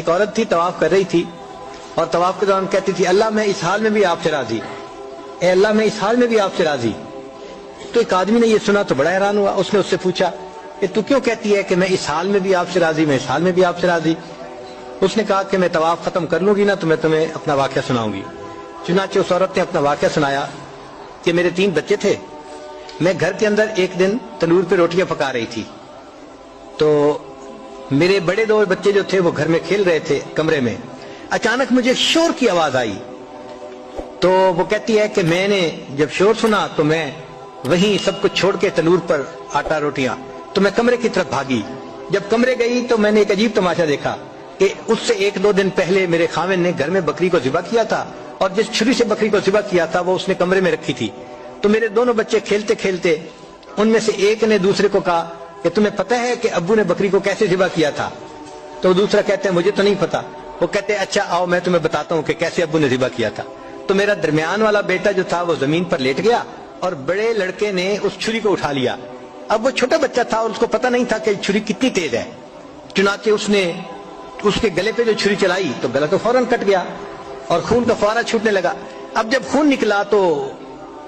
ایک عورت تھی طواف کر رہی تھی اور طواف کے دوران کہتی تھی اللہ میں اس حال میں بھی آپ سے راضی، اے اللہ میں اس حال میں بھی آپ سے راضی۔ تو ایک آدمی نے یہ سنا تو بڑا حیران ہوا، اس نے اس سے پوچھا کہ تو کیوں کہتی ہے کہ میں اس حال میں بھی آپ سے راضی، میں اس حال میں بھی آپ سے راضی؟ اس نے کہا کہ میں طواف ختم کر لوں گی نا تو میں تمہیں اپنا واقعہ سناؤں گی۔ چنانچہ اس عورت نے اپنا واقعہ سنایا کہ میرے 3 بچے تھے، میں گھر کے اندر ایک دن تنور پہ روٹیاں پکا رہی تھی، تو میرے بڑے 2 بچے جو تھے وہ گھر میں کھیل رہے تھے کمرے میں، اچانک مجھے شور کی آواز آئی، تو وہ کہتی ہے کہ میں نے جب شور سنا تو میں وہیں سب کچھ چھوڑ کے تنور پر آٹا روٹیاں تو میں کمرے کی طرف بھاگی۔ جب کمرے گئی تو میں نے ایک عجیب تماشا دیکھا کہ اس سے 1-2 دن پہلے میرے خاوند نے گھر میں بکری کو ذبح کیا تھا، اور جس چھری سے بکری کو ذبح کیا تھا وہ اس نے کمرے میں رکھی تھی۔ تو میرے دونوں بچے کھیلتے کھیلتے ان میں سے ایک نے دوسرے کو کہا کہ تمہیں پتہ ہے کہ ابو نے بکری کو کیسے ذبح کیا تھا؟ تو دوسرا کہتے ہیں مجھے تو نہیں پتا۔ وہ کہتے ہیں اچھا آؤ میں تمہیں بتاتا ہوں کہ کیسے ابو نے ذبح کیا تھا۔ تو میرا درمیان والا بیٹا جو تھا وہ زمین پر لیٹ گیا اور بڑے لڑکے نے اس چھری کو اٹھا لیا۔ اب وہ چھوٹا بچہ تھا اور اس کو پتہ نہیں تھا کہ چھری کتنی تیز ہے، چنانچہ اس نے اس کے گلے پہ جو چھری چلائی تو گلا تو فوراً کٹ گیا اور خون کا فوارہ چھوٹنے لگا۔ اب جب خون نکلا تو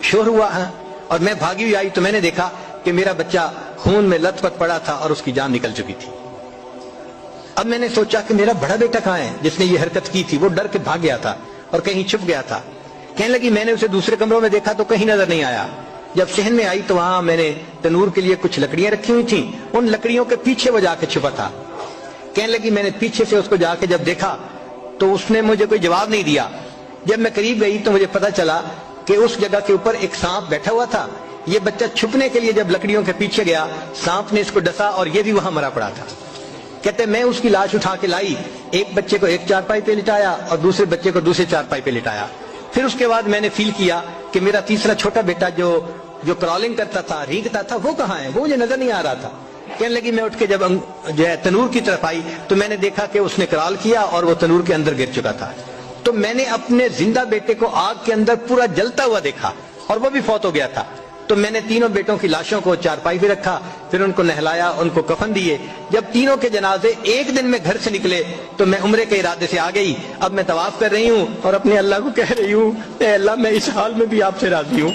شور ہوا اور میں بھاگی ہوئی آئی تو میں نے دیکھا کہ میرا بچہ خون میں لت پت پڑا تھا اور اس کی جان نکل چکی تھی۔ اب میں نے سوچا کہ میرا بڑا بیٹا کہاں ہے جس نے یہ حرکت کی تھی؟ وہ ڈر کے بھاگ گیا تھا اور کہیں چھپ گیا تھا۔ کہنے لگی میں نے اسے دوسرے کمروں میں دیکھا تو کہیں نظر نہیں آیا۔ جب صحن میں آئی تو وہاں میں نے تنور کے لیے کچھ لکڑیاں رکھی ہوئی تھیں، ان لکڑیوں کے پیچھے وہ جا کے چھپا تھا۔ کہنے لگی میں نے پیچھے سے اس کو جا کے جب دیکھا تو اس نے مجھے کوئی جواب نہیں دیا۔ جب میں قریب گئی تو مجھے پتا چلا کہ اس جگہ کے اوپر ایک سانپ بیٹھا ہوا تھا۔ یہ بچہ چھپنے کے لیے جب لکڑیوں کے پیچھے گیا سانپ نے اس کو ڈسا اور یہ بھی وہاں مرا پڑا تھا۔ کہتے میں اس کی لاش اٹھا کے لائی، ایک بچے کو ایک چارپائی پہ لٹایا اور دوسرے بچے کو دوسرے چارپائی پہ لٹایا۔ پھر اس کے بعد میں نے فیل کیا کہ میرا تیسرا چھوٹا بیٹا جو کرالنگ کرتا تھا، رینگتا تھا، وہ کہاں ہے؟ وہ مجھے نظر نہیں آ رہا تھا۔ کہنے لگی میں اٹھ کے جب جو ہے تنور کی طرف آئی تو میں نے دیکھا کہ اس نے کرال کیا اور وہ تنور کے اندر گر چکا تھا۔ تو میں نے اپنے زندہ بیٹے کو آگ کے اندر پورا جلتا ہوا دیکھا اور وہ بھی فوت ہو گیا تھا۔ تو میں نے تینوں بیٹوں کی لاشوں کو چارپائی پہ رکھا، پھر ان کو نہلایا، ان کو کفن دیے۔ جب تینوں کے جنازے ایک دن میں گھر سے نکلے تو میں عمرے کے ارادے سے آ گئی۔ اب میں طواف کر رہی ہوں اور اپنے اللہ کو کہہ رہی ہوں اے اللہ میں اس حال میں بھی آپ سے راضی ہوں۔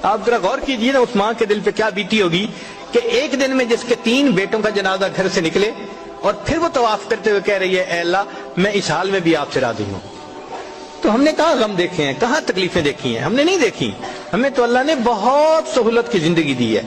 آپ ذرا غور کیجئے نا اس ماں کے دل پہ کیا بیتی ہوگی کہ ایک دن میں جس کے 3 بیٹوں کا جنازہ گھر سے نکلے اور پھر وہ طواف کرتے ہوئے کہہ رہی ہے اے اللہ میں اس حال میں بھی آپ سے راضی ہوں۔ تو ہم نے کہاں غم دیکھے ہیں، کہاں تکلیفیں دیکھی ہیں؟ ہم نے نہیں دیکھی۔ ہمیں تو اللہ نے بہت سہولت کی زندگی دی ہے۔